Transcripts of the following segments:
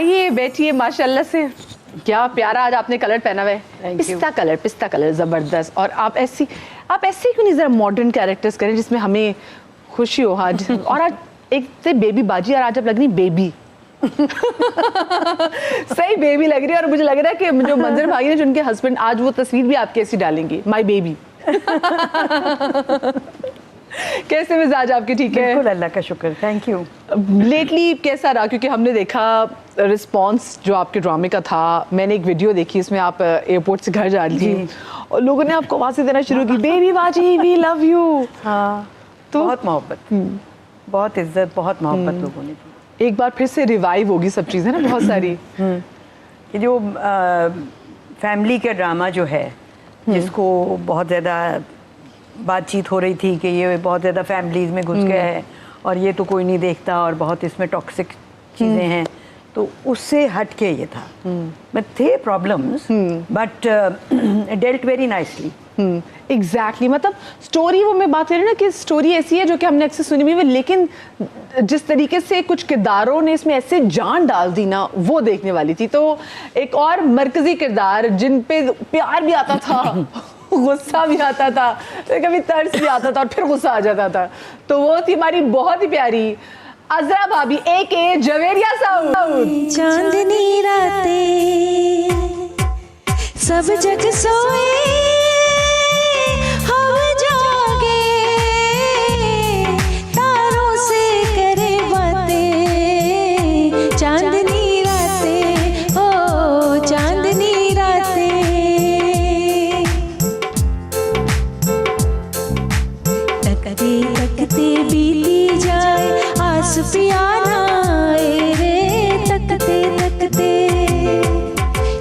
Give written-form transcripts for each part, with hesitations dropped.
आइए बैठिए। माशाल्लाह से क्या प्यारा आज आपने कलर पहना हुआ है, पिस्ता कलर जबरदस्त। और आप ऐसे क्यों नहीं जरा मॉडर्न कैरेक्टर्स करें जिसमें हमें खुशी हो आज। और आज एक से बेबी बाजी और आज आप लग रही बेबी सही बेबी लग रही है। और मुझे लग रहा है कि जो मंजर भाई ने जो उनके हस्बैंड आज वो तस्वीर भी आपकी ऐसी डालेंगी, माय बेबी। कैसे मिजाज आपके? ठीक है, बिल्कुल, अल्लाह का शुक्र, थैंक यू। लेटली कैसा रहा? क्योंकि हमने देखा रिस्पांस जो आपके ड्रामे का था, मैंने एक वीडियो देखी इसमें आप एयरपोर्ट से घर जा रही थी और लोगों ने आपको आवाज़ें देना शुरू की, बेबी बाजी वी लव यू। हाँ, तो बहुत मोहब्बत, बहुत इज्जत, बहुत मोहब्बत लोगों ने की। एक बार फिर से रिवाइव होगी सब चीज़ें ना, बहुत सारी। ये जो फैमिली का ड्रामा जो है, जिसको बहुत ज़्यादा बातचीत हो रही थी कि ये बहुत ज़्यादा फैमिलीज़ में घुस गया है और ये तो कोई नहीं देखता और बहुत इसमें टॉक्सिक चीज़ें हैं, तो उससे हट के ये था। बट थे problems, but dealt very nicely. Exactly, मतलब स्टोरी वो मैं बात कर रही हूँ ना कि स्टोरी ऐसी है जो कि हमने अक्सर सुनी हुई है, लेकिन जिस तरीके से कुछ किरदारों ने इसमें ऐसे जान डाल दी ना, वो देखने वाली थी। तो एक और मरकजी किरदार जिन पे प्यार भी आता था गुस्सा भी आता था, कभी तरस भी आता था और फिर गुस्सा आ जाता था, तो वो थी हमारी बहुत ही प्यारी अजरा भाभी एके जवेरिया साहब। चांदनी रातें सब जग सोए हम जागे, तारों से करे बातें। चांदनी रातें ओ चांदनी रातें, तकते तकते बीती जाए आस पियाना आए रे, तकते तकते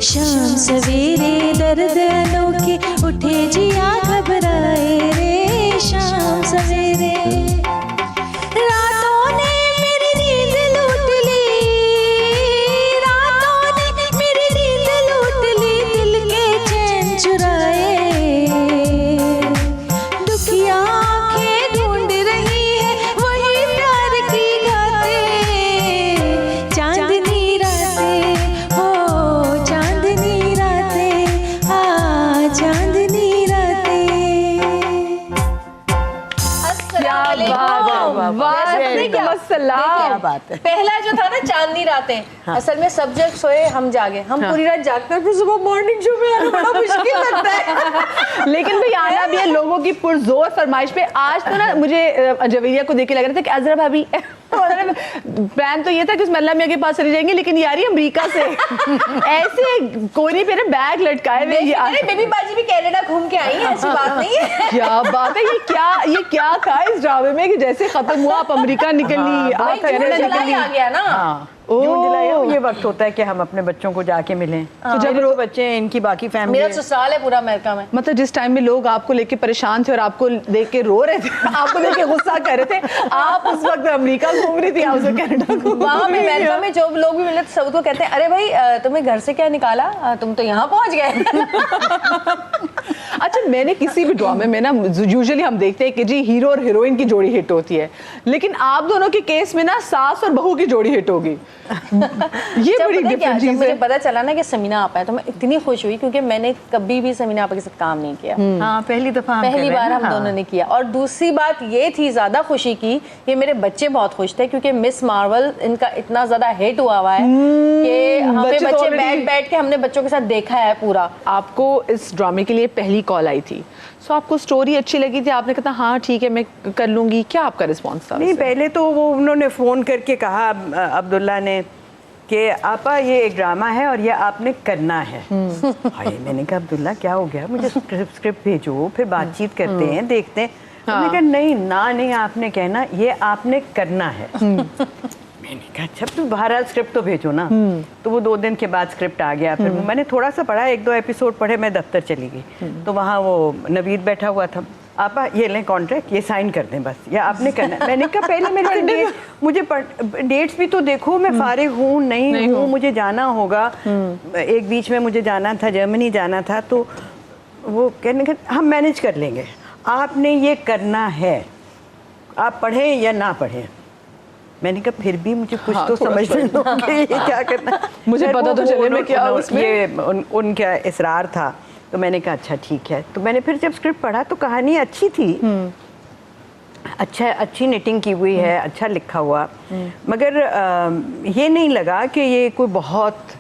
शाम सवेरे दर्द अनोखे उठे जिया घबराए रे, शाम सवेरे रातों ने मेरी नींद लूट ली, रातों ने मेरी नींद लूट ली, दिल के चैन चुराए। दुखिया आंखें ढूंढ रही है वही प्यार की गाते। चांदनी रातें हो चांदनी रातें, आ चांदनी रातें। पहला जो था ना चांदनी रातें, असल में सब्जेक्ट सोए हम जागे, हम पूरी रात जागते हैं, फिर सुबह मॉर्निंग शो में आना बड़ा मुश्किल लगता है। लेकिन भाई आना भी है लोगों की पुरजोर फरमाइश पे। आज तो ना मुझे जवेरिया को देख के लग रहा था कि अजरा भाभी प्लान तो ये था कि उस मल्ला मियां के पास चली जाएंगे, लेकिन यार अमेरिका से ऐसे कोने पे ना बैग लटकाए हुए। बेबी बाजी भी कनाडा घूम के आई है, ऐसी बात नहीं है। क्या बात है, ये क्या था इस ड्रामे में कि जैसे खत्म हुआ आप अमेरिका निकली, आप कनाडा निकली। आ गया ना। जून जुलाई ये वक्त होता है कि हम अपने बच्चों को जाके मिलें। तो जब वो बच्चे हैं इनकी बाकी फैमिली, मेरा ससुराल है पूरा अमेरिका में। मतलब जिस टाइम में लोग आपको लेके परेशान थे और आपको देख के रो रहे थे, आपको देख के गुस्सा कर रहे थे, आप उस वक्त अमेरिका घूम रही थी, आप उस वक्त कनाडा घूम वहाँ पे अमेरिका में जो लोग भी मिले सब तो कहते हैं अरे भाई तुम्हें घर से क्या निकाला, तुम तो यहाँ पहुँच गए। अच्छा, मैंने किसी भी ड्रामे में ना यूजुअली हम देखते हैं कि जी हीरो और हीरोइन की जोड़ी हिट होती है, लेकिन आप दोनों के केस में ना सास और बहू की जोड़ी हिट होगी। ये बड़ी डिफरेंट चीज है। मुझे पता चला ना कि समीना आपा है तो मैं इतनी खुश हुई, क्योंकि मैंने कभी भी समीना आपा के साथ काम नहीं किया। हाँ, पहली बार हम दोनों ने किया। और दूसरी बात ये थी ज्यादा खुशी की, ये मेरे बच्चे बहुत खुश थे क्योंकि मिस मार्वल इनका इतना ज्यादा हिट हुआ है कि हमें बच्चे बैठ के हमने बच्चों के साथ देखा है पूरा। आपको इस ड्रामे के लिए पहली कॉल आई थी, सो आपको स्टोरी अच्छी लगी थी, आपने कहा हाँ ठीक है मैं कर लूंगी, क्या आपका रिस्पॉन्स था? नहीं, पहले तो वो उन्होंने फ़ोन करके कहा अब्दुल्ला ने कि आपा ये एक ड्रामा है और ये आपने करना है। मैंने कहा अब्दुल्ला क्या हो गया, मुझे स्क्रिप्ट भेजो, फिर बातचीत करते हैं, देखते हैं। उन्होंने कहा नहीं आपने कहना, ये आपने करना है। मैंने कहा अच्छा तो बहरहाल स्क्रिप्ट तो भेजो ना। तो वो 2 दिन के बाद स्क्रिप्ट आ गया। फिर मैंने थोड़ा सा पढ़ा, 1-2 एपिसोड पढ़े, मैं दफ्तर चली गई। तो वहाँ वो नवीद बैठा हुआ था, आपा ये लें कॉन्ट्रैक्ट, ये साइन कर दें बस, या आपने करना है। मैंने कहा पहले मेरे मुझे डेट्स भी तो देखो, मैं फारिग हूँ नहीं हूँ, मुझे जाना होगा। एक बीच में मुझे जाना था, जर्मनी जाना था, तो वो कहने का हम मैनेज कर लेंगे, आपने ये करना है, आप पढ़ें या ना पढ़ें। मैंने कहा फिर भी मुझे कुछ हाँ, तो थोड़ा समझ लो कि ये क्या करना है। मुझे खैर, पता तो चले मैं क्या उसमें। ये उनका इसरार था, तो मैंने कहा अच्छा ठीक है। तो मैंने फिर जब स्क्रिप्ट पढ़ा तो कहानी अच्छी थी, अच्छी नेटिंग की हुई है, अच्छा लिखा हुआ, मगर ये नहीं लगा कि ये कोई बहुत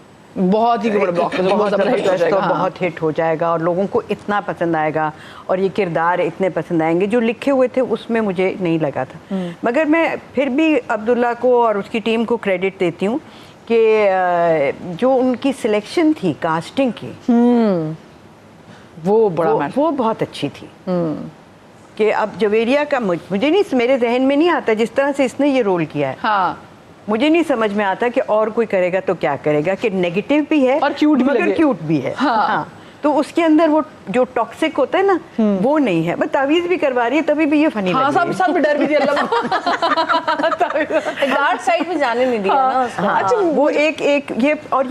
ही बड़ा ब्लॉकबस्टर, बहुत ज़बरदस्त हिट हो तो जाएगा, हाँ। बहुत हिट हो जाएगा और लोगों को इतना पसंद आएगा और ये किरदार इतने पसंद आएंगे जो लिखे हुए थे, उसमें मुझे नहीं लगा था। मगर मैं फिर भी अब्दुल्ला को और उसकी टीम को क्रेडिट देती हूँ कि जो उनकी सिलेक्शन थी कास्टिंग की, वो बड़ा वो बहुत अच्छी थी। कि अब जवेरिया का मुझे नहीं, मेरे जहन में नहीं आता जिस तरह से इसने ये रोल किया है, हाँ, मुझे नहीं समझ में आता कि और कोई करेगा तो क्या करेगा, कि नेगेटिव भी है और क्यूट भी मगर लगे। क्यूट भी है। हाँ। तो उसके अंदर वो जो टॉक्सिक होता है ना, वो नहीं है। बस तावीज़ भी करवा रही है तभी भी ये फनी हाँ, लग रही है। सब डर भी दिया अल्लाह। डार्क साइड में जाने नहीं दिया ना उसको। हाँ, अच्छा, वो एक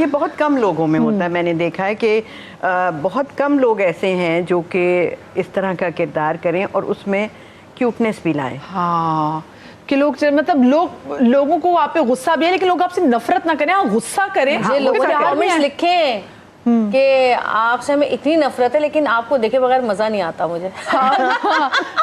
ये बहुत कम लोगों में होता है। मैंने देखा है कि बहुत कम लोग ऐसे हैं जो कि इस तरह का किरदार करें और उसमें क्यूटनेस भी लाएं। हाँ, कि मतलब लोगों को आप पे गुस्सा भी है लेकिन लोग आपसे नफरत ना करें, हाँ, गुस्सा करें। मुझे लोगों ने कमेंट्स लिखे हैं कि आपसे हमें इतनी नफरत है लेकिन आपको देखे बगैर मजा नहीं आता मुझे।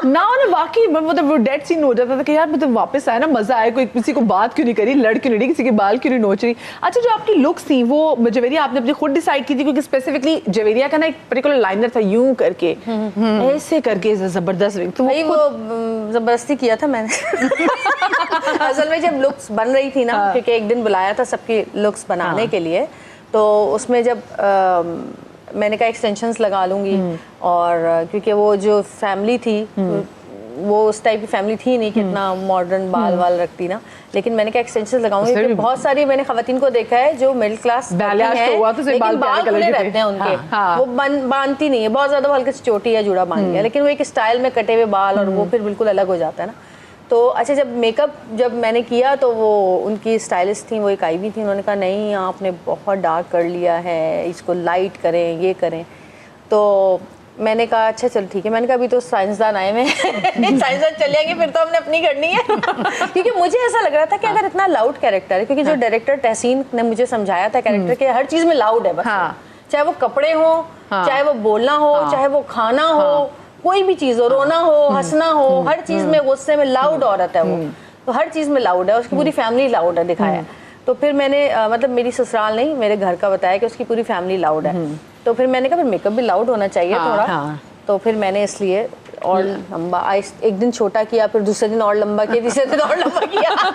ना वाकई मतलब वो डेड सीन हो जाता था कि यार मतलब वापस आया ना, मजा आया, कोई किसी को बात क्यों नहीं करी, लड़ क्यों नहीं रही, किसी के बाल क्यों नहीं नोच रही। अच्छा, जो आपकी लुक्स थी वो जवेरिया आपने अपनी खुद डिसाइड की थी, क्योंकि स्पेसिफिकली जवेरिया का ना एक पर्टिकुलर लाइनर था, यूं करके ऐसे करके जबरदस्त, तो भाई वो जबरदस्ती किया था मैंने। असल में जब लुक्स बन रही थी ना, क्योंकि एक दिन बुलाया था सबकी लुक्स बनाने के लिए, तो उसमें जब मैंने कहा एक्सटेंशंस लगा लूँगी, और क्योंकि वो जो फैमिली थी वो उस टाइप की फैमिली थी नहीं कि इतना मॉडर्न बाल वाल रखती ना, लेकिन मैंने कहा एक्सटेंशंस लगाऊंगी क्योंकि बहुत सारी मैंने खवातीन को देखा है जो मिडिल क्लास लेकिन बाल खुले रहते हैं उनके, वो बांधती नहीं है बहुत ज्यादा, वो हल्के से चोटी या जुड़ा बांध गया, लेकिन वो एक स्टाइल में कटे हुए बाल और वो फिर बिल्कुल अलग हो जाता है ना। तो अच्छा, जब मेकअप जब मैंने किया तो वो उनकी स्टाइलिस्ट थी, वो एक आई भी थी, उन्होंने कहा नहीं आपने बहुत डार्क कर लिया है, इसको लाइट करें, ये करें। तो मैंने कहा अच्छा चलो ठीक है, मैंने कहा अभी तो साइंसदान आए में साइंसदान चले जाएंगे फिर तो हमने अपनी करनी है। क्योंकि मुझे ऐसा लग रहा था कि अगर इतना लाउड कैरेक्टर है, क्योंकि जो डायरेक्टर तहसीन ने मुझे समझाया था कैरेक्टर के हर चीज़ में लाउड है बस, चाहे वो कपड़े हो, चाहे वो बोलना हो, चाहे वो खाना हो, कोई भी चीज़ हो, रोना हो, हंसना हो, हर चीज़ में गुस्से में लाउड औरत है वो, तो हर चीज़ में लाउड है, उसकी पूरी फैमिली लाउड है दिखाया है। तो फिर मैंने मतलब मेरी ससुराल नहीं मेरे घर का बताया कि उसकी पूरी फैमिली लाउड है, तो फिर मैंने कहा फिर मेकअप भी लाउड होना चाहिए थोड़ा, तो फिर मैंने इसलिए और लंबा एक दिन छोटा किया, फिर दूसरे दिन और लंबा किया, तीसरे दिन और लंबा किया।